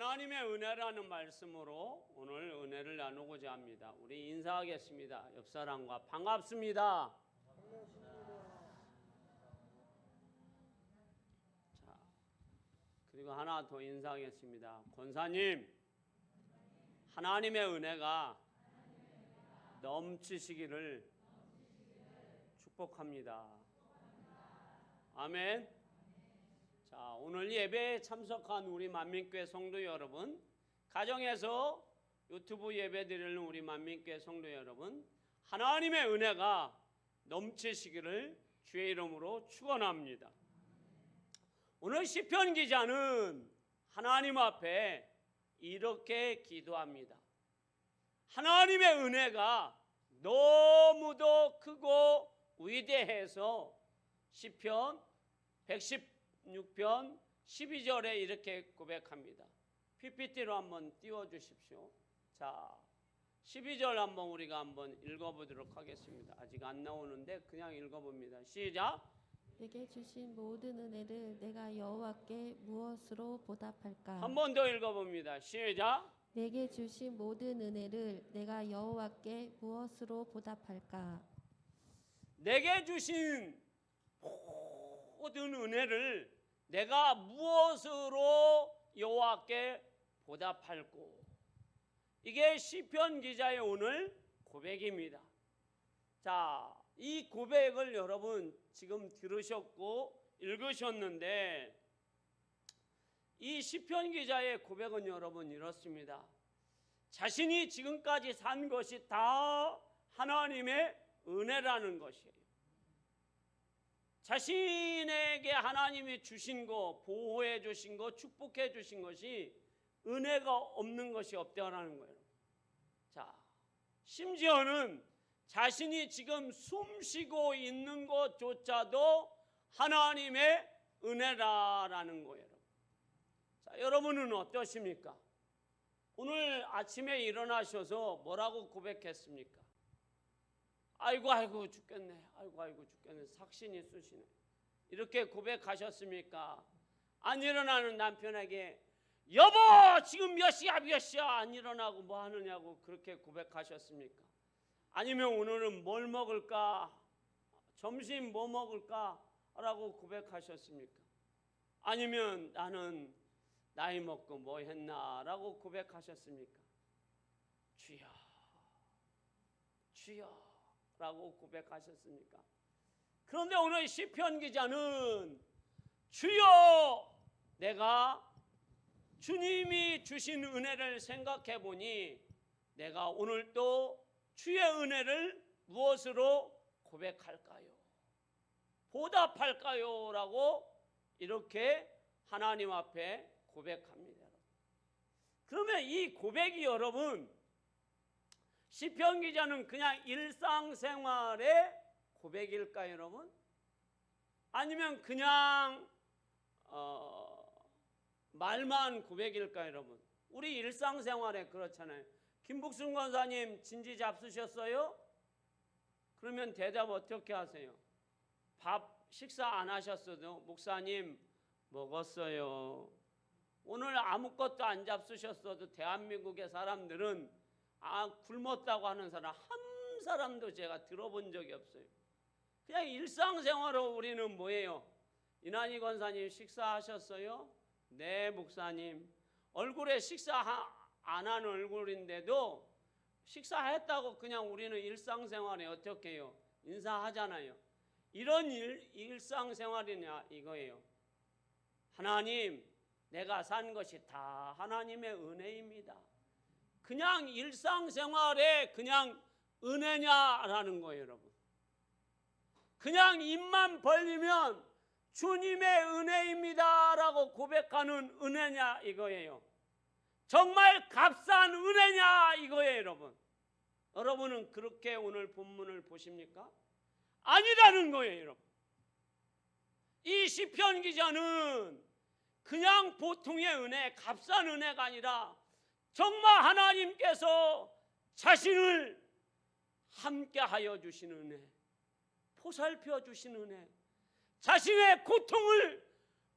하나님의 은혜라는 말씀으로 오늘 은혜를 나누고자 합니다. 우리 인사하겠습니다. 옆 사람과 반갑습니다. 자, 그리고 하나 더 인사하겠습니다. 권사님, 하나님의 은혜가 넘치시기를 축복합니다. 아멘. 자, 오늘 예배에 참석한 우리 만민교회 성도 여러분, 가정에서 유튜브 예배 드리는 우리 만민교회 성도 여러분, 하나님의 은혜가 넘치시기를 주의 이름으로 축원합니다. 오늘 시편 기자는 하나님 앞에 이렇게 기도합니다. 하나님의 은혜가 너무도 크고 위대해서 시편 116편 12절에 이렇게 고백합니다. PPT로 한번 띄워주십시오. 자, 12절 한번 우리가 한번 읽어보도록 하겠습니다. 아직 안 나오는데 그냥 읽어봅니다. 시작. 내게 주신 모든 은혜를 내가 여호와께 무엇으로 보답할까? 한 번 더 읽어봅니다. 시작. 내게 주신 모든 은혜를 내가 여호와께 무엇으로 보답할까? 내게 주신 모든 은혜를 내가 무엇으로 여호와께 보답할꼬? 이게 시편 기자의 오늘 고백입니다. 자, 이 고백을 여러분 지금 들으셨고 읽으셨는데, 이 시편 기자의 고백은 여러분 이렇습니다. 자신이 지금까지 산 것이 다 하나님의 은혜라는 것이에요. 자신에게 하나님이 주신 거, 보호해 주신 거, 축복해 주신 것이 은혜가 없는 것이 없다라는 거예요. 자, 심지어는 자신이 지금 숨 쉬고 있는 것조차도 하나님의 은혜라는 거예요. 자, 여러분은 어떠십니까? 오늘 아침에 일어나셔서 뭐라고 고백했습니까? 아이고 죽겠네. 아이고 죽겠네. 삭신이 쑤시네. 이렇게 고백하셨습니까? 안 일어나는 남편에게 여보 지금 몇 시야 안 일어나고 뭐 하느냐고 그렇게 고백하셨습니까? 아니면 오늘은 뭘 먹을까? 점심 뭐 먹을까? 라고 고백하셨습니까? 아니면 나는 나이 먹고 뭐 했나? 라고 고백하셨습니까? 주여 라고 고백하셨습니까? 그런데 오늘 시편 기자는 주여, 내가 주님이 주신 은혜를 생각해 보니 내가 오늘 또 주의 은혜를 무엇으로 고백할까요? 보답할까요? 라고 이렇게 하나님 앞에 고백합니다. 그러면 이 고백이 여러분, 시편 기자는 그냥 일상생활의 고백일까요, 여러분? 아니면 그냥 말만 고백일까요, 여러분? 우리 일상생활에 그렇잖아요. 김북순 권사님 진지 잡수셨어요? 그러면 대답 어떻게 하세요? 밥 식사 안 하셨어도 목사님 먹었어요. 오늘 아무것도 안 잡수셨어도 대한민국의 사람들은 굶었다고 하는 사람 한 사람도 제가 들어본 적이 없어요. 그냥 일상생활로 우리는 뭐예요? 이난희 권사님 식사하셨어요? 네 목사님. 얼굴에 식사 안 한 얼굴인데도 식사했다고 그냥 우리는 일상생활에 어떻게 해요? 인사하잖아요. 이런 일상생활이냐 이거예요. 하나님, 내가 산 것이 다 하나님의 은혜입니다. 그냥 일상생활에 그냥 은혜냐라는 거예요, 여러분. 그냥 입만 벌리면 주님의 은혜입니다라고 고백하는 은혜냐 이거예요. 정말 값싼 은혜냐 이거예요, 여러분. 여러분은 그렇게 오늘 본문을 보십니까? 아니라는 거예요, 여러분. 이 시편 기자는 그냥 보통의 은혜, 값싼 은혜가 아니라 정말 하나님께서 자신을 함께하여 주신 은혜, 보살펴 주신 은혜, 자신의 고통을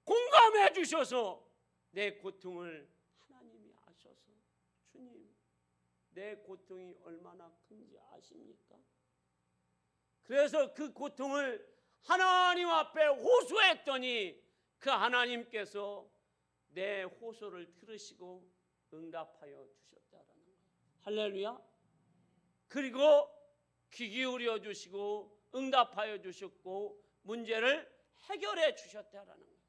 공감해 주셔서 내 고통을 하나님 주님, 내 고통이 얼마나 큰지 아십니까? 그래서 그 고통을 하나님 앞에 호소했더니 그 하나님께서 내 호소를 들으시고 응답하여 주셨다라는 거예요. 할렐루야. 그리고 귀 기울여 주시고 응답하여 주셨고 문제를 해결해 주셨다라는 거예요.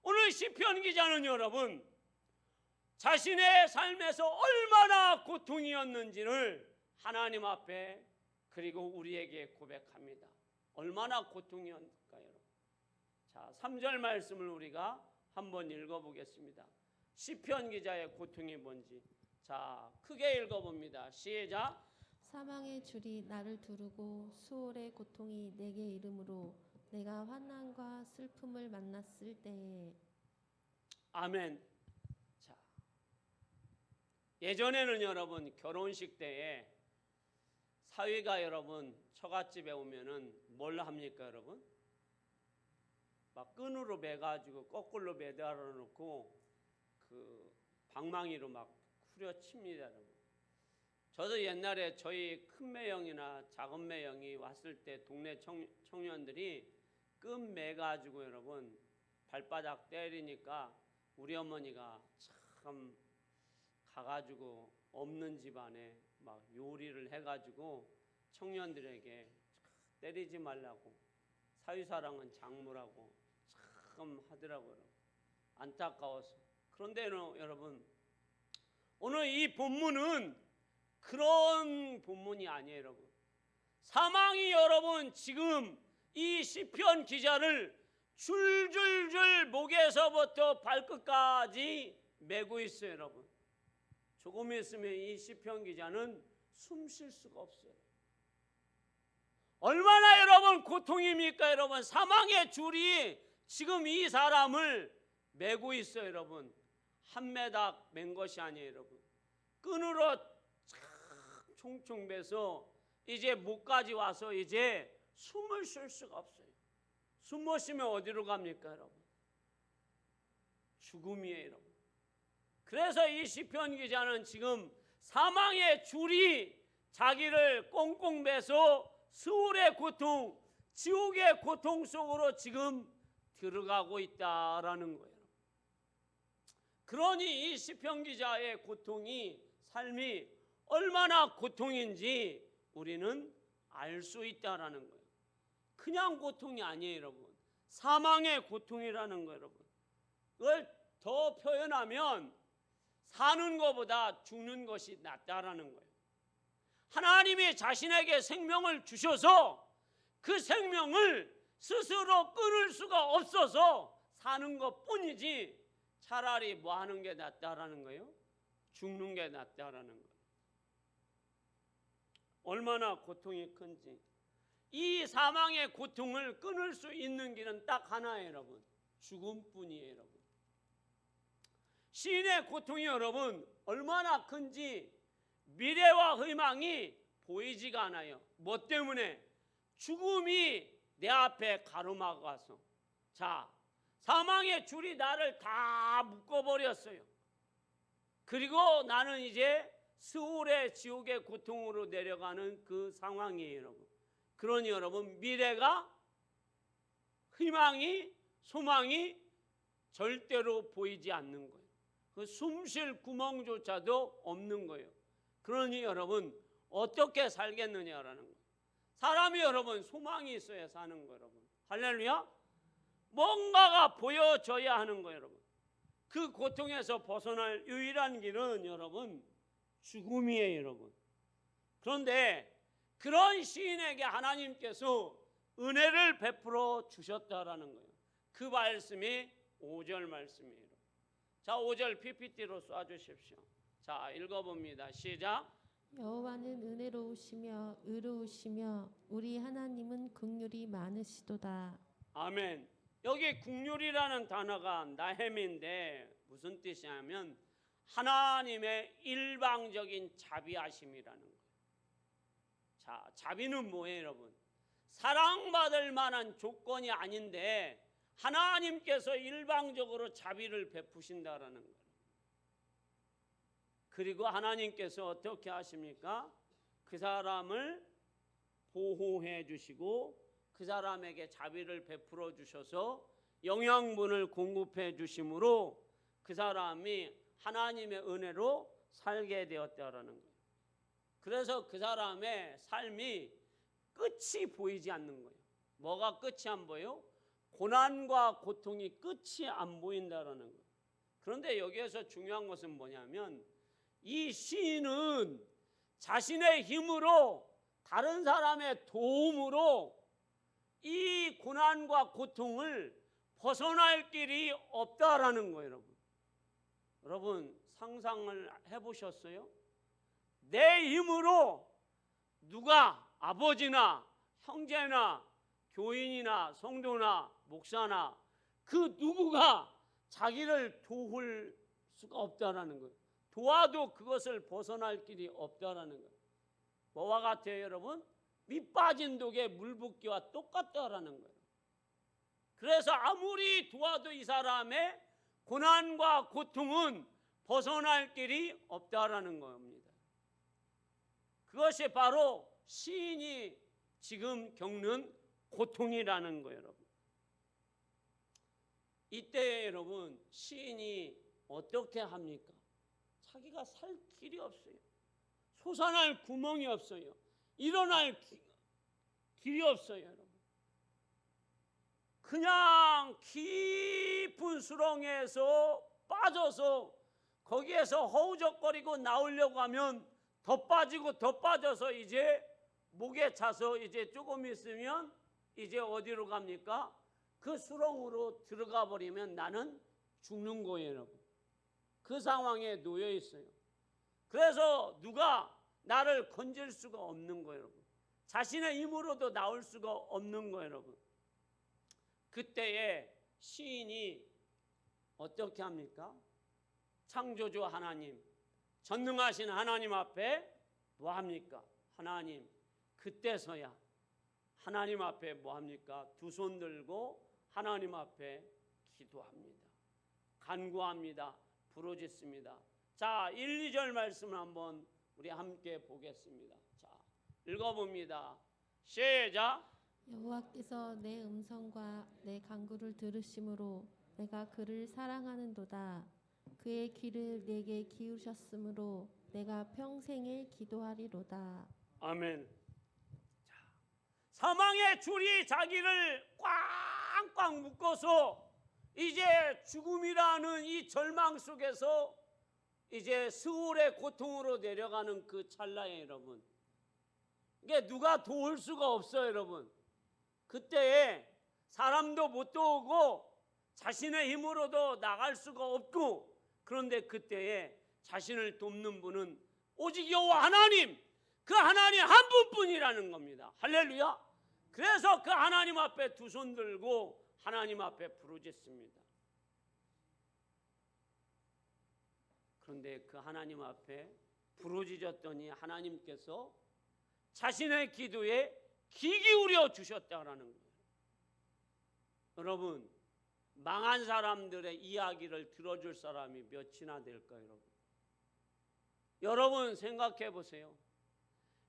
오늘 시편 기자는 여러분 자신의 삶에서 얼마나 고통이었는지를 하나님 앞에 그리고 우리에게 고백합니다. 얼마나 고통이었을까요, 여러분? 자, 3절 말씀을 우리가 한번 읽어보겠습니다. 시편 기자의 고통이 뭔지. 자, 크게 읽어봅니다. 시작. 사망의 줄이 나를 두르고 수월의 고통이 내게 이름으로 내가 환난과 슬픔을 만났을 때에. 아멘. 자, 예전에는 여러분 결혼식 때에 사위가 여러분 처갓집에 오면은 뭘 합니까, 여러분? 막 끈으로 매가지고 거꾸로 매달아 놓고 그 방망이로 막 후려칩니다, 여러분. 저도 옛날에 저희 큰 매형이나 작은 매형이 왔을 때 동네 청년들이 끈 매가지고 여러분 발바닥 때리니까 우리 어머니가 참 가가지고 없는 집안에 막 요리를 해가지고 청년들에게 때리지 말라고 사위사랑은 장무라고 참 하더라고요. 안타까워서. 그런데 여러분 오늘 이 본문은 그런 본문이 아니에요, 여러분. 사망이 여러분 지금 이 시편 기자를 줄줄줄 목에서부터 발끝까지 메고 있어요, 여러분. 조금 있으면 이 시편 기자는 숨 쉴 수가 없어요. 얼마나 여러분 고통입니까, 여러분? 사망의 줄이 지금 이 사람을 메고 있어요, 여러분. 한 매닥 맨 것이 아니에요, 여러분. 끈으로 총총 매서 이제 목까지 와서 이제 숨을 쉴 수가 없어요. 숨 못 쉬면 어디로 갑니까, 여러분? 죽음이에요, 여러분. 그래서 이 시편 기자는 지금 사망의 줄이 자기를 꽁꽁 매서 수울의 고통, 지옥의 고통 속으로 지금 들어가고 있다라는 거예요. 그러니 이 시편 기자의 고통이 삶이 얼마나 고통인지 우리는 알 수 있다라는 거예요. 그냥 고통이 아니에요, 여러분. 사망의 고통이라는 거예요, 여러분. 그걸 더 표현하면 사는 것보다 죽는 것이 낫다라는 거예요. 하나님이 자신에게 생명을 주셔서 그 생명을 스스로 끊을 수가 없어서 사는 것뿐이지 차라리 뭐 하는 게 낫다라는 거예요? 죽는 게 낫다라는 거예요. 얼마나 고통이 큰지. 이 사망의 고통을 끊을 수 있는 길은 딱 하나예요, 여러분. 죽음뿐이에요, 여러분. 시인의 고통이 여러분 얼마나 큰지 미래와 희망이 보이지가 않아요. 뭐 때문에? 죽음이 내 앞에 가로막아서. 자, 사망의 줄이 나를 다 묶어버렸어요. 그리고 나는 이제 스울의 지옥의 고통으로 내려가는 그 상황이에요, 여러분. 그러니 여러분 미래가 희망이 소망이 절대로 보이지 않는 거예요. 그 숨쉴 구멍조차도 없는 거예요. 그러니 여러분 어떻게 살겠느냐라는 거예요. 사람이 여러분 소망이 있어야 사는 거예요, 여러분. 할렐루야. 뭔가가 보여져야 하는 거예요, 여러분. 그 고통에서 벗어날 유일한 길은 여러분 죽음이에요, 여러분. 그런데 그런 시인에게 하나님께서 은혜를 베풀어 주셨다라는 거예요. 그 말씀이 5절 말씀이에요. 자, 5절 PPT로 쏴주십시오. 자, 읽어봅니다. 시작. 여호와는 은혜로우시며 의로우시며 우리 하나님은 긍휼이 많으시도다. 아멘. 여기 긍휼이라는 단어가 나햄인데 무슨 뜻이냐면 하나님의 일방적인 자비하심이라는 거예요. 자, 자비는 뭐예요, 여러분? 사랑받을 만한 조건이 아닌데 하나님께서 일방적으로 자비를 베푸신다라는 거예요. 그리고 하나님께서 어떻게 하십니까? 그 사람을 보호해 주시고 그 사람에게 자비를 베풀어 주셔서 영양분을 공급해 주심으로 그 사람이 하나님의 은혜로 살게 되었다라는 거예요. 그래서 그 사람의 삶이 끝이 보이지 않는 거예요. 뭐가 끝이 안 보여? 고난과 고통이 끝이 안 보인다라는 거예요. 그런데 여기에서 중요한 것은 뭐냐면 이 시인은 자신의 힘으로 다른 사람의 도움으로 이 고난과 고통을 벗어날 길이 없다라는 거예요, 여러분. 여러분 상상을 해보셨어요? 내 힘으로 누가 아버지나 형제나 교인이나 성도나 목사나 그 누구가 자기를 도울 수가 없다라는 거예요. 도와도 그것을 벗어날 길이 없다라는 거예요. 뭐와 같아요, 여러분? 밑 빠진 독에 물 붓기와 똑같다라는 거예요. 그래서 아무리 도와도 이 사람의 고난과 고통은 벗어날 길이 없다라는 겁니다. 그것이 바로 시인이 지금 겪는 고통이라는 거예요, 여러분. 이때 여러분 시인이 어떻게 합니까? 자기가 살 길이 없어요. 솟아날 구멍이 없어요. 일어날 길이 없어요, 여러분. 그냥 깊은 수렁에서 빠져서 거기에서 허우적거리고 나오려고 하면 더 빠지고 더 빠져서 이제 목에 차서 이제 조금 있으면 이제 어디로 갑니까? 그 수렁으로 들어가 버리면 나는 죽는 거예요, 여러분. 그 상황에 놓여 있어요. 그래서 누가 나를 건질 수가 없는 거예요, 여러분. 자신의 힘으로도 나올 수가 없는 거예요, 여러분. 그때에 시인이 어떻게 합니까? 창조주 하나님, 전능하신 하나님 앞에 뭐 합니까? 하나님, 그때서야 하나님 앞에 뭐 합니까? 두 손 들고 하나님 앞에 기도합니다. 간구합니다. 부르짖습니다. 자, 1, 2절 말씀을 한번 우리 함께 보겠습니다. 자, 읽어봅니다. 시작. 여호와께서 내 음성과 내 간구를 들으심으로 내가 그를 사랑하는도다. 그의 귀를 내게 기울이셨으므로 내가 평생에 기도하리로다. 아멘. 자, 사망의 줄이 자기를 꽝꽝 묶어서 이제 죽음이라는 이 절망 속에서 이제 스울의 고통으로 내려가는 그 찰나에 여러분, 이게 누가 도울 수가 없어요, 여러분. 그때에 사람도 못 도우고 자신의 힘으로도 나갈 수가 없고, 그런데 그때에 자신을 돕는 분은 오직 여호와 하나님, 그 하나님 한 분뿐이라는 겁니다. 할렐루야. 그래서 그 하나님 앞에 두 손 들고 하나님 앞에 부르짖습니다. 그런데 그 하나님 앞에 부르짖었더니 하나님께서 자신의 기도에 귀 기울여 주셨다라는 거예요. 여러분, 망한 사람들의 이야기를 들어줄 사람이 몇이나 될까요, 여러분? 여러분 생각해 보세요.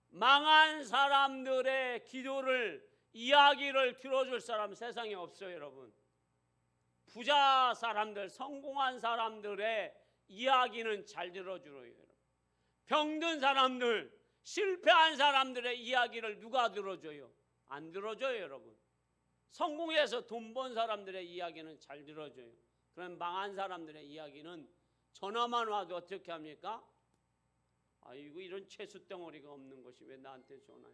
망한 사람들의 기도를, 이야기를 들어줄 사람 세상에 없어요, 여러분. 부자 사람들, 성공한 사람들의 이야기는 잘 들어줘요, 여러분. 병든 사람들, 실패한 사람들의 이야기를 누가 들어줘요? 안 들어줘요, 여러분. 성공해서 돈 번 사람들의 이야기는 잘 들어줘요. 그럼 망한 사람들의 이야기는 전화만 와도 어떻게 합니까? 아이고, 이런 채수 덩어리가 없는 것이 왜 나한테 전화해?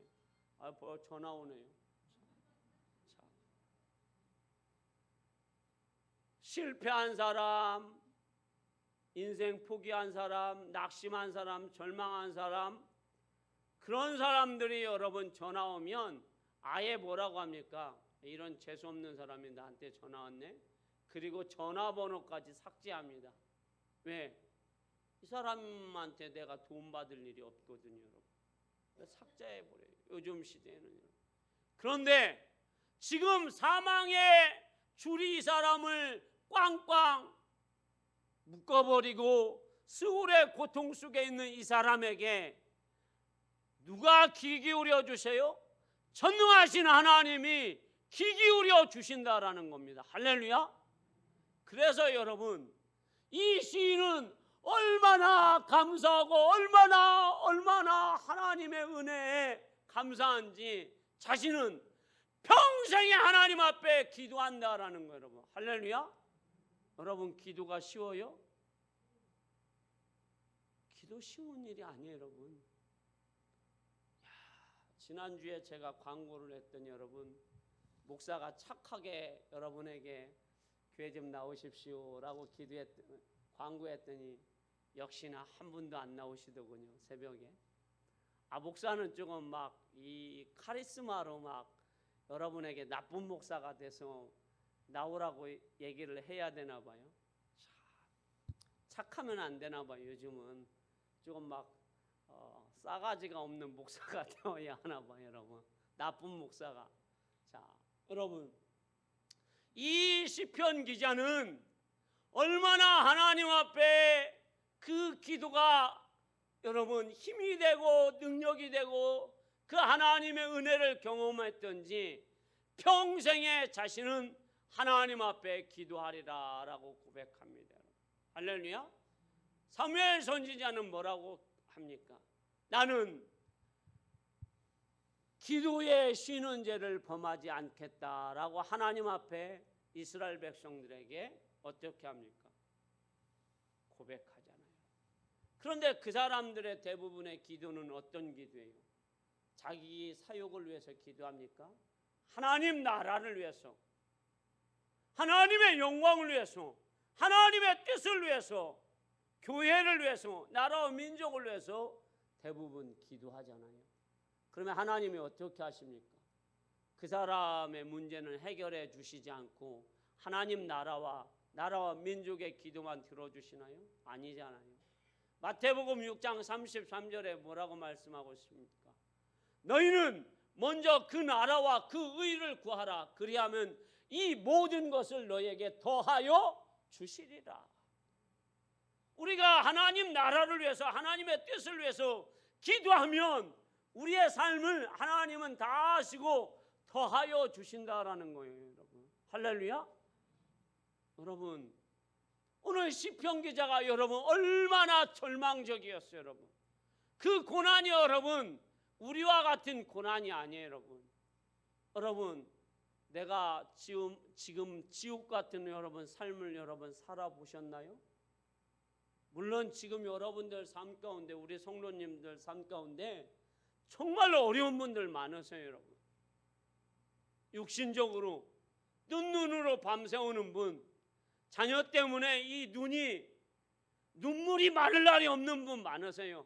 아, 전화 오네요. 자, 실패한 사람, 인생 포기한 사람, 낙심한 사람, 절망한 사람, 그런 사람들이 여러분 전화 오면 아예 뭐라고 합니까? 이런 재수 없는 사람이 나한테 전화 왔네. 그리고 전화번호까지 삭제합니다. 왜? 이 사람한테 내가 도움받을 일이 없거든요, 여러분. 삭제해버려요, 요즘 시대에는. 그런데 지금 사망의 줄이 이 사람을 꽝꽝 묶어버리고 스울의 고통 속에 있는 이 사람에게 누가 귀 기울여 주세요? 전능하신 하나님이 귀 기울여 주신다라는 겁니다. 할렐루야. 그래서 여러분, 이 시인은 얼마나 감사하고 얼마나 하나님의 은혜에 감사한지 자신은 평생에 하나님 앞에 기도한다라는 거예요. 여러분, 할렐루야. 여러분, 기도가 쉬워요? 기도 쉬운 일이 아니에요. 여러분, 지난주에 제가 광고를 했더니 여러분, 목사가 착하게 여러분에게 교회 좀 나오십시오라고 광고했더니 역시나 한 분도 안 나오시더군요. 새벽에. 목사는 조금 막 이 카리스마로 막 여러분에게 나쁜 목사가 돼서 나오라고 얘기를 해야 되나 봐요. 착하면 안 되나 봐요. 요즘은 조금 막 싸가지가 없는 목사가 되어야 하나 봐요. 여러분, 나쁜 목사가. 자, 여러분, 이 시편 기자는 얼마나 하나님 앞에 그 기도가 여러분 힘이 되고 능력이 되고 그 하나님의 은혜를 경험했던지 평생에 자신은 하나님 앞에 기도하리라 라고 고백합니다. 할렐루야. 사무엘 선지자는 뭐라고 합니까? 나는 기도에 쉬는 죄를 범하지 않겠다라고 하나님 앞에 이스라엘 백성들에게 어떻게 합니까? 고백하잖아요. 그런데 그 사람들의 대부분의 기도는 어떤 기도예요? 자기 사욕을 위해서 기도합니까? 하나님 나라를 위해서, 하나님의 영광을 위해서, 하나님의 뜻을 위해서, 교회를 위해서, 나라와 민족을 위해서 대부분 기도하잖아요. 그러면 하나님이 어떻게 하십니까? 그 사람의 문제는 해결해 주시지 않고 하나님 나라와 민족의 기도만 들어주시나요? 아니잖아요. 마태복음 6장 33절에 뭐라고 말씀하고 있습니까? 너희는 먼저 그 나라와 그 의를 구하라. 그리하면 이 모든 것을 너희에게 더하여 주시리라. 우리가 하나님 나라를 위해서, 하나님의 뜻을 위해서 기도하면 우리의 삶을 하나님은 다 아시고 더하여 주신다라는 거예요. 여러분, 할렐루야. 여러분, 오늘 시편 기자가 여러분 얼마나 절망적이었어요. 여러분, 그 고난이 여러분 우리와 같은 고난이 아니에요. 여러분 내가 지금 지옥 같은 여러분 삶을 여러분 살아보셨나요? 물론 지금 여러분들 삶 가운데, 우리 성도님들 삶 가운데 정말 어려운 분들 많으세요. 여러분, 육신적으로 눈으로 밤새우는 분, 자녀 때문에 이 눈물이 마를 날이 없는 분 많으세요.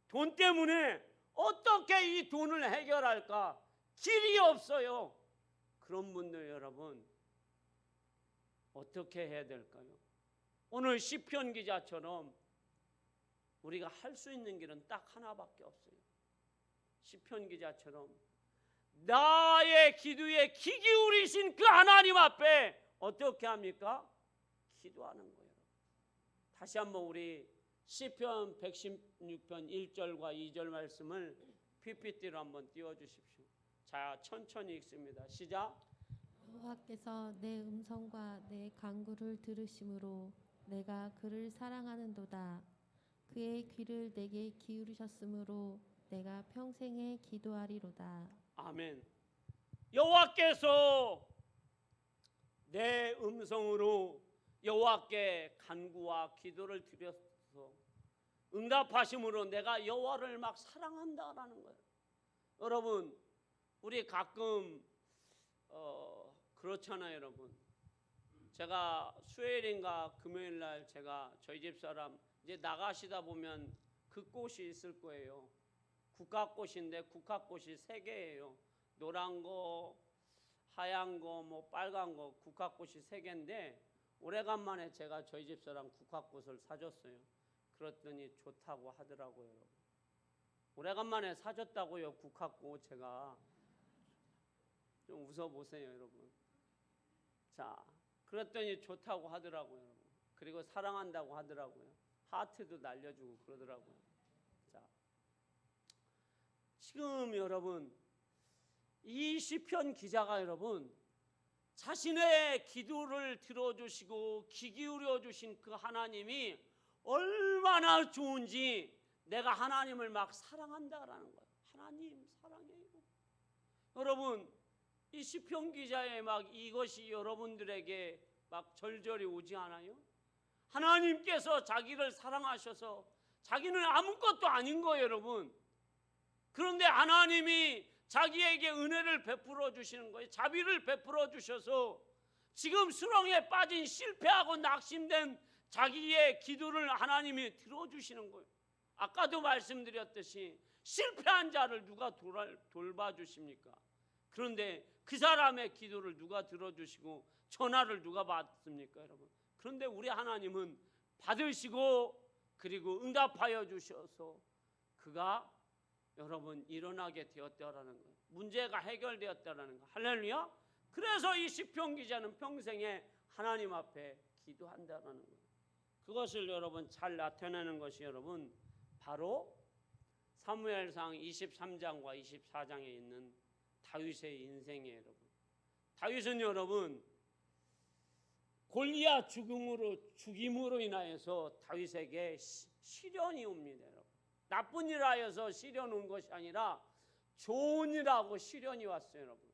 돈 때문에 어떻게 이 돈을 해결할까 길이 없어요. 그런 분들 여러분 어떻게 해야 될까요? 오늘 시편 기자처럼 우리가 할 수 있는 길은 딱 하나밖에 없어요. 시편 기자처럼 나의 기도에 귀 기울이신 그 하나님 앞에 어떻게 합니까? 기도하는 거예요. 다시 한번 우리 시편 116편 1절과 2절 말씀을 PPT로 한번 띄워주십시오. 자, 천천히 읽습니다. 시작. 여호와께서 내 음성과 내 간구를 들으심으로 내가 그를 사랑하는도다. 그의 귀를 내게 기울이셨으므로 내가 평생에 기도하리로다. 아멘. 여호와께서 내 음성으로 여호와께 간구와 기도를 드려서 응답하심으로 내가 여호와를 막 사랑한다라는 거예요. 여러분, 우리 가끔 그렇잖아요. 여러분, 제가 수요일인가 금요일날 제가 저희 집 사람 이제 나가시다 보면 그 꽃이 있을 거예요. 국화꽃인데 국화꽃이 3개예요. 노란 거, 하얀 거, 뭐 빨간 거, 국화꽃이 3개인데 오래간만에 제가 저희 집 사람 국화꽃을 사줬어요. 그랬더니 좋다고 하더라고요. 여러분, 오래간만에 사줬다고요. 국화꽃 제가 좀 웃어보세요. 여러분, 자, 그랬더니 좋다고 하더라고요. 여러분, 그리고 사랑한다고 하더라고요. 하트도 날려주고 그러더라고요. 자, 지금 여러분 이 시편 기자가 여러분 자신의 기도를 들어주시고 귀 기울여 주신 그 하나님이 얼마나 좋은지 내가 하나님을 막 사랑한다라는 거예요. 하나님 사랑해요. 여러분 이 시편 기자의 막 이것이 여러분들에게 막 절절히 오지 않아요? 하나님께서 자기를 사랑하셔서 자기는 아무것도 아닌 거예요, 여러분. 그런데 하나님이 자기에게 은혜를 베풀어 주시는 거예요. 자비를 베풀어 주셔서 지금 수렁에 빠진 실패하고 낙심된 자기의 기도를 하나님이 들어주시는 거예요. 아까도 말씀드렸듯이 실패한 자를 누가 돌봐주십니까? 그런데 그 사람의 기도를 누가 들어주시고 전화를 누가 받습니까, 여러분? 그런데 우리 하나님은 받으시고 그리고 응답하여 주셔서 그가 여러분 일어나게 되었다라는 거예요. 문제가 해결되었다라는 거. 할렐루야. 그래서 이 시편 기자는 평생에 하나님 앞에 기도한다라는 거예요. 그것을 여러분 잘 나타내는 것이 여러분 바로 사무엘상 23장과 24장에 있는 다윗의 인생이에요, 여러분. 다윗은 여러분 골리앗 죽임으로 인하여서 다윗에게 시련이 옵니다, 여러분. 나쁜 일 하여서 시련 온 것이 아니라 좋은 일하고 시련이 왔어요, 여러분.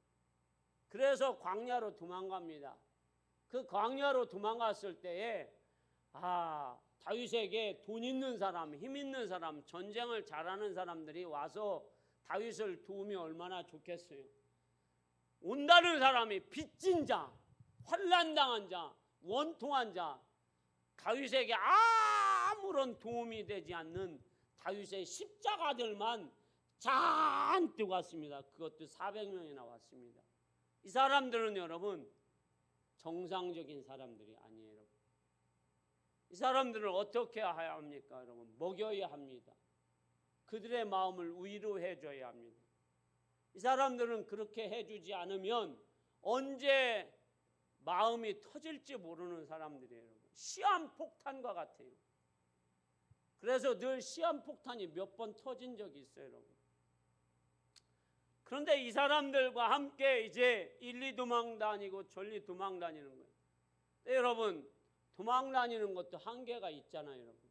그래서 광야로 도망갑니다. 그 광야로 도망갔을 때에 다윗에게 돈 있는 사람, 힘 있는 사람, 전쟁을 잘하는 사람들이 와서 다윗을 도우면 얼마나 좋겠어요. 온다는 사람이 빚진 자, 환난당한 자, 원통한 자, 다윗에게 아무런 도움이 되지 않는 다윗의 십자가들만 잔뜩 왔습니다. 그것도 400명이나 왔습니다. 이 사람들은 여러분 정상적인 사람들이 아니에요, 여러분. 이 사람들을 어떻게 해야 합니까, 여러분? 먹여야 합니다. 그들의 마음을 위로해 줘야 합니다. 이 사람들은 그렇게 해주지 않으면 언제 마음이 터질지 모르는 사람들이에요, 여러분. 시한폭탄과 같아요. 그래서 늘 시한폭탄이 몇 번 터진 적이 있어요, 여러분. 그런데 이 사람들과 함께 이제 일리 도망 다니고 전리 도망 다니는 거예요. 여러분 도망 다니는 것도 한계가 있잖아요, 여러분.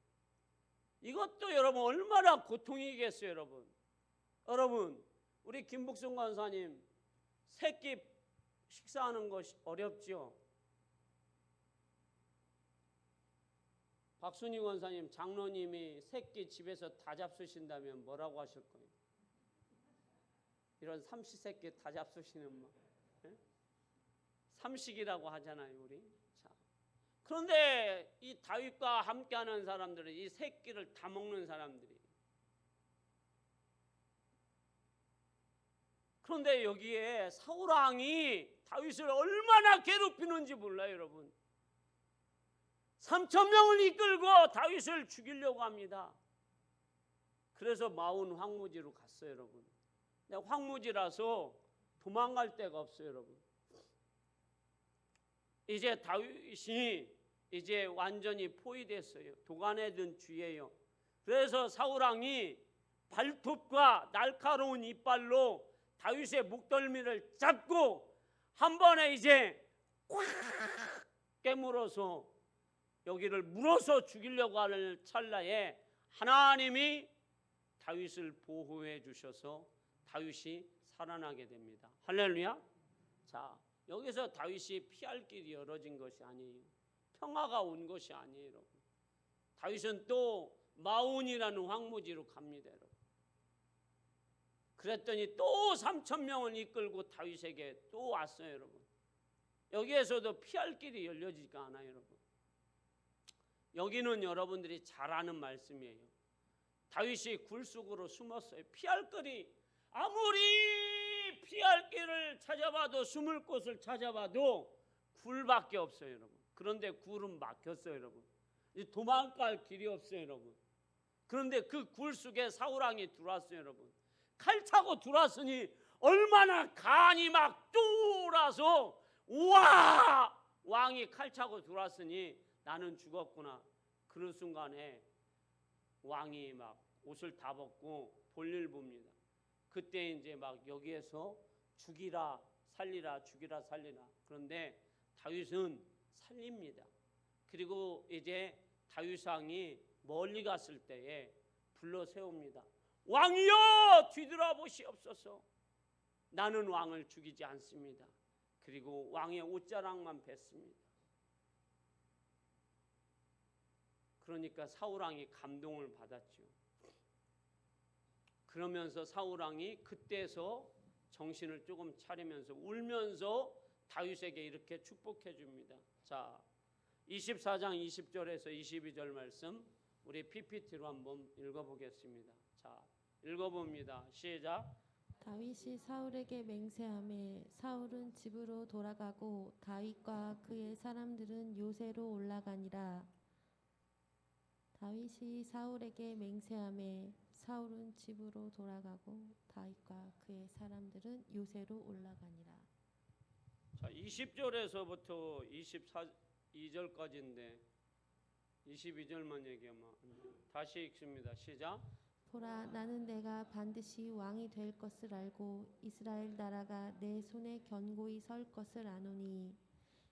이것도 여러분 얼마나 고통이겠어요, 여러분. 여러분 우리 김복순 권사님 새끼 식사하는 것이 어렵죠. 박순희 권사님 장로님이 새끼 집에서 다 잡수신다면 뭐라고 하실 거예요? 이런 삼시세끼 다 잡수시는 뭐 삼식이라고 하잖아요, 우리. 자, 그런데 이 다윗과 함께하는 사람들은 이 새끼를 다 먹는 사람들이. 그런데 여기에 사울 왕이 다윗을 얼마나 괴롭히는지 몰라요, 여러분. 3,000명을 이끌고 다윗을 죽이려고 합니다. 그래서 마온 황무지로 갔어요, 여러분. 황무지라서 도망갈 데가 없어요, 여러분. 이제 다윗이 이제 완전히 포위됐어요. 도간에 든 쥐예요. 그래서 사울왕이 발톱과 날카로운 이빨로 다윗의 목덜미를 잡고 한 번에 이제 꽉 깨물어서 여기를 물어서 죽이려고 하는 찰나에 하나님이 다윗을 보호해 주셔서 다윗이 살아나게 됩니다. 할렐루야. 자, 여기서 다윗이 피할 길이 열어진 것이 아니에요. 평화가 온 것이 아니에요, 여러분. 다윗은 또 마온이라는 황무지로 갑니다, 여러분. 그랬더니 또 3,000명을 이끌고 다윗에게 또 왔어요, 여러분. 여기에서도 피할 길이 열려지지가 않아요, 여러분. 여기는 여러분들이 잘 아는 말씀이에요. 다윗이 굴 속으로 숨었어요. 피할 길이 아무리 피할 길을 찾아봐도 숨을 곳을 찾아봐도 굴밖에 없어요, 여러분. 그런데 굴은 막혔어요, 여러분. 도망갈 길이 없어요, 여러분. 그런데 그 굴 속에 사울왕이 들어왔어요, 여러분. 칼 차고 들어왔으니 얼마나 간이 막 쫄아서 와! 왕이 칼 차고 들어왔으니 나는 죽었구나. 그런 순간에 왕이 막 옷을 다 벗고 볼일 봅니다. 그때 이제 막 여기에서 죽이라 살리라 죽이라 살리라. 그런데 다윗은 살립니다. 그리고 이제 다윗 왕이 멀리 갔을 때에 불러 세웁니다. 왕이여 뒤돌아보시옵소서. 나는 왕을 죽이지 않습니다. 그리고 왕의 옷자락만 뺐습니다. 그러니까 사울 왕이 감동을 받았죠. 그러면서 사울 왕이 그때서 정신을 조금 차리면서 울면서 다윗에게 이렇게 축복해 줍니다. 자, 24장 20절에서 22절 말씀 우리 PPT로 한번 읽어보겠습니다. 자, 읽어봅니다. 시작. 다윗이 사울에게 맹세하매 사울은 집으로 돌아가고 다윗과 그의 사람들은 요새로 올라가니라. 다윗이 사울에게 맹세하매 사울은 집으로 돌아가고 다윗과 그의 사람들은 요새로 올라가니라. 자, 20절에서부터 22절까지인데 22절만 얘기하면 다시 읽습니다. 시작. 보라, 나는 내가 반드시 왕이 될 것을 알고 이스라엘 나라가 내 손에 견고히 설 것을 아노니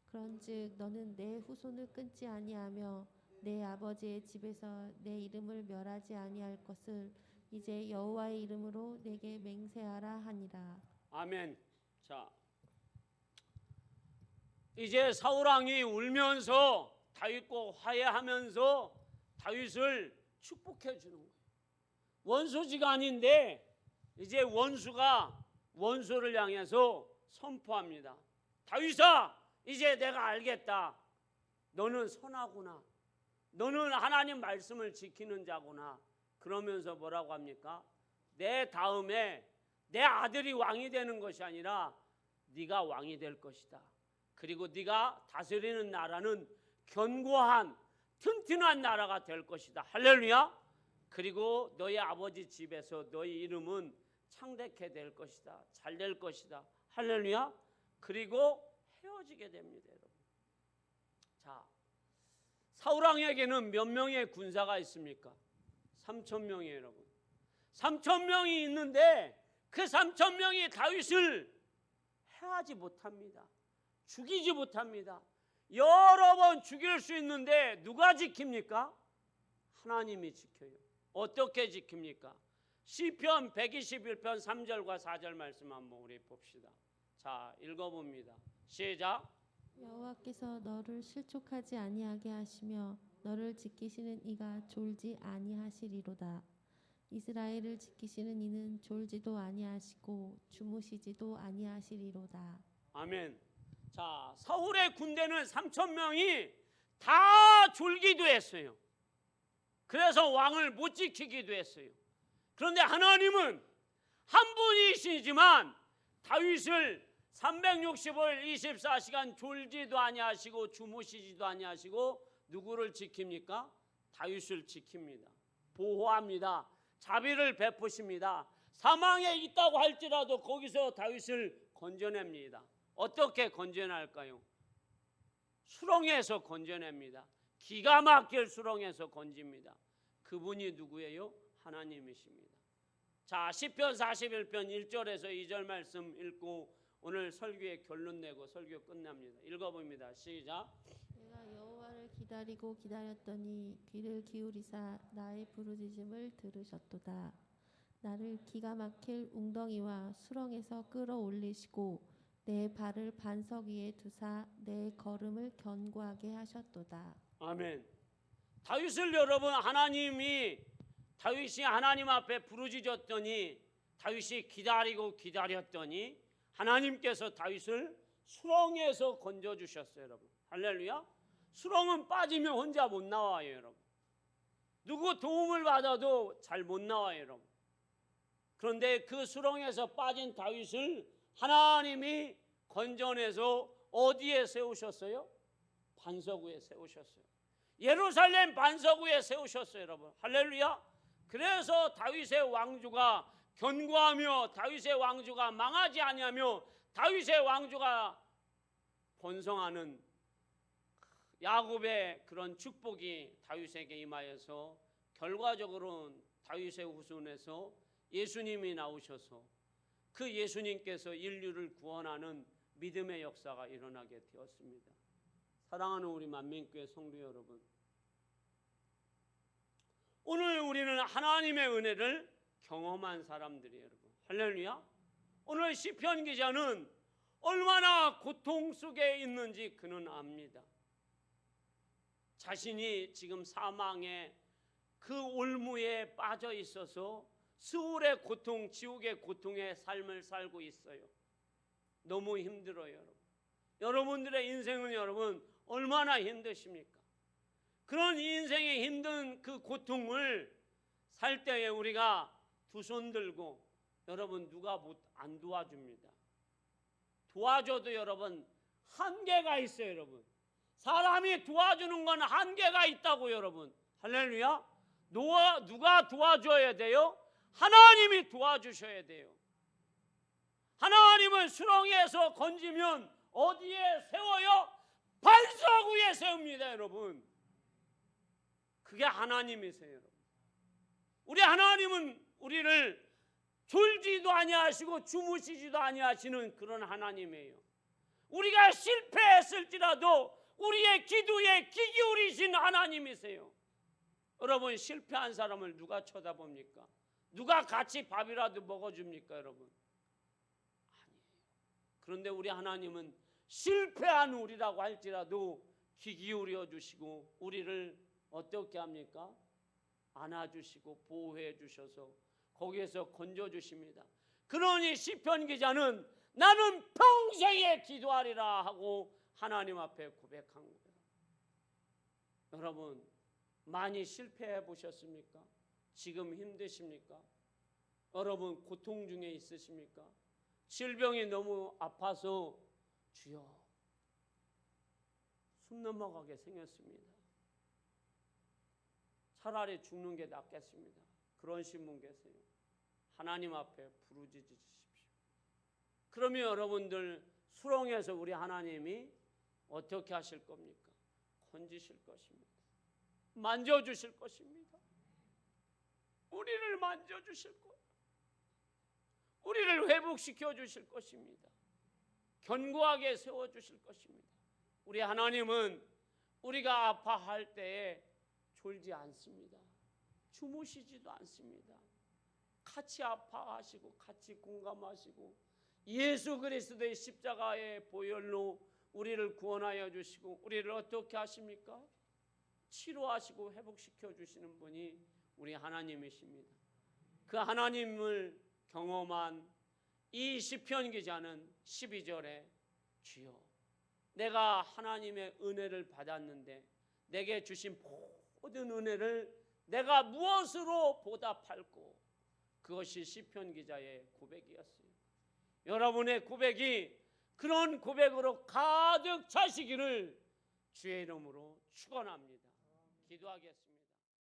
그런즉 너는 내 후손을 끊지 아니하며 내 아버지의 집에서 내 이름을 멸하지 아니할 것을 이제 여호와의 이름으로 내게 맹세하라 하니라. 아멘. 자, 이제 사울 왕이 울면서 다윗과 화해하면서 다윗을 축복해 주는 거예요. 원수지가 아닌데 이제 원수가 원수를 향해서 선포합니다. 다윗아, 이제 내가 알겠다. 너는 선하구나. 너는 하나님 말씀을 지키는 자구나. 그러면서 뭐라고 합니까? 내 다음에 내 아들이 왕이 되는 것이 아니라 네가 왕이 될 것이다. 그리고 네가 다스리는 나라는 견고한 튼튼한 나라가 될 것이다. 할렐루야. 그리고 너희 아버지 집에서 너희 이름은 창대케 될 것이다. 잘 될 것이다. 할렐루야. 그리고 헤어지게 됩니다, 여러분. 자, 사울 왕에게는 몇 명의 군사가 있습니까? 3,000명이에요, 여러분. 3,000명이 있는데 그 3,000명이 다윗을 해하지 못합니다. 죽이지 못합니다. 여러 번 죽일 수 있는데 누가 지킵니까? 하나님이 지켜요. 어떻게 지킵니까? 시편 121편 3절과 4절 말씀 한번 우리 봅시다. 자, 읽어봅니다. 시작. 여호와께서 너를 실족하지 아니하게 하시며 너를 지키시는 이가 졸지 아니하시리로다. 이스라엘을 지키시는 이는 졸지도 아니하시고 주무시지도 아니하시리로다. 아멘. 자, 사울의 군대는 3,000명이 다 졸기도 했어요. 그래서 왕을 못 지키기도 했어요. 그런데 하나님은 한 분이시지만 다윗을 365일 24시간 졸지도 아니하시고 주무시지도 아니하시고 누구를 지킵니까? 다윗을 지킵니다. 보호합니다. 자비를 베푸십니다. 사망에 있다고 할지라도 거기서 다윗을 건져냅니다. 어떻게 건져낼까요? 수렁에서 건져냅니다. 기가 막힐 수렁에서 건집니다. 그분이 누구예요? 하나님이십니다. 자, 시편 41편 1절에서 2절 말씀 읽고 오늘 설교의 결론 내고 설교 끝납니다. 읽어봅니다. 시작. 내가 여호와를 기다리고 기다렸더니 귀를 기울이사 나의 부르짖음을 들으셨도다. 나를 기가 막힐 웅덩이와 수렁에서 끌어올리시고 내 발을 반석 위에 두사 내 걸음을 견고하게 하셨도다. 아멘. 다윗을 여러분 다윗이 하나님 앞에 부르짖었더니 다윗이 기다리고 기다렸더니 하나님께서 다윗을 수렁에서 건져 주셨어요, 여러분. 할렐루야. 수렁은 빠지면 혼자 못 나와요, 여러분. 누구 도움을 받아도 잘 못 나와요, 여러분. 그런데 그 수렁에서 빠진 다윗을 하나님이 건져내서 어디에 세우셨어요? 반석 위에 세우셨어요. 예루살렘 반석 위에 세우셨어요, 여러분. 할렐루야. 그래서 다윗의 왕조가 견고하며 다윗의 왕조가 망하지 아니하며 다윗의 왕조가 번성하는 야곱의 그런 축복이 다윗에게 임하여서 결과적으로는 다윗의 후손에서 예수님이 나오셔서 그 예수님께서 인류를 구원하는 믿음의 역사가 일어나게 되었습니다. 사랑하는 우리 만민교회 성도 여러분, 오늘 우리는 하나님의 은혜를 경험한 사람들이에요. 여러분, 할렐루야. 오늘 시편 기자는 얼마나 고통 속에 있는지 그는 압니다. 자신이 지금 사망의 그 올무에 빠져 있어서 스울의 고통, 지옥의 고통의 삶을 살고 있어요. 너무 힘들어요, 여러분. 여러분들의 인생은 여러분 얼마나 힘드십니까? 그런 인생의 힘든 그 고통을 살 때에 우리가 두 손 들고, 여러분 누가 안 도와줍니다. 도와줘도 여러분 한계가 있어요. 여러분, 사람이 도와주는 건 한계가 있다고. 여러분, 할렐루야. 누가 도와줘야 돼요? 하나님이 도와주셔야 돼요. 하나님을 수렁에서 건지면 어디에 세워요? 반석 위에 세웁니다. 여러분, 그게 하나님이세요. 여러분, 우리 하나님은 우리를 졸지도 아니하시고 주무시지도 아니하시는 그런 하나님이에요. 우리가 실패했을지라도 우리의 기도에 귀 기울이신 하나님이세요. 여러분, 실패한 사람을 누가 쳐다봅니까? 누가 같이 밥이라도 먹어줍니까? 여러분, 아니에요. 그런데 우리 하나님은 실패한 우리라고 할지라도 귀 기울여 주시고 우리를 어떻게 합니까? 안아주시고 보호해 주셔서 거기에서 건져주십니다. 그러니 시편 기자는 나는 평생에 기도하리라 하고 하나님 앞에 고백한 거예요. 여러분, 많이 실패해 보셨습니까? 지금 힘드십니까? 여러분, 고통 중에 있으십니까? 질병이 너무 아파서 주여 숨 넘어가게 생겼습니다. 차라리 죽는 게 낫겠습니다. 그러신 분 계세요. 하나님 앞에 부르짖으십시오. 그러면 여러분들 수렁에서 우리 하나님이 어떻게 하실 겁니까? 건지실 것입니다. 만져주실 것입니다. 우리를 만져주실 거예요. 우리를 회복시켜 주실 것입니다. 견고하게 세워주실 것입니다. 우리 하나님은 우리가 아파할 때에 졸지 않습니다. 주무시지도 않습니다. 같이 아파하시고 같이 공감하시고 예수 그리스도의 십자가의 보혈로 우리를 구원하여 주시고 우리를 어떻게 하십니까? 치료하시고 회복시켜 주시는 분이 우리 하나님이십니다. 그 하나님을 경험한 이 시편 기자는 12절에 주여 내가 하나님의 은혜를 받았는데 내게 주신 모든 은혜를 내가 무엇으로 보답할꼬? 그것이 시편 기자의 고백이었어요. 여러분의 고백이 그런 고백으로 가득 차시기를 주의 이름으로 축원합니다. 기도하겠습니다.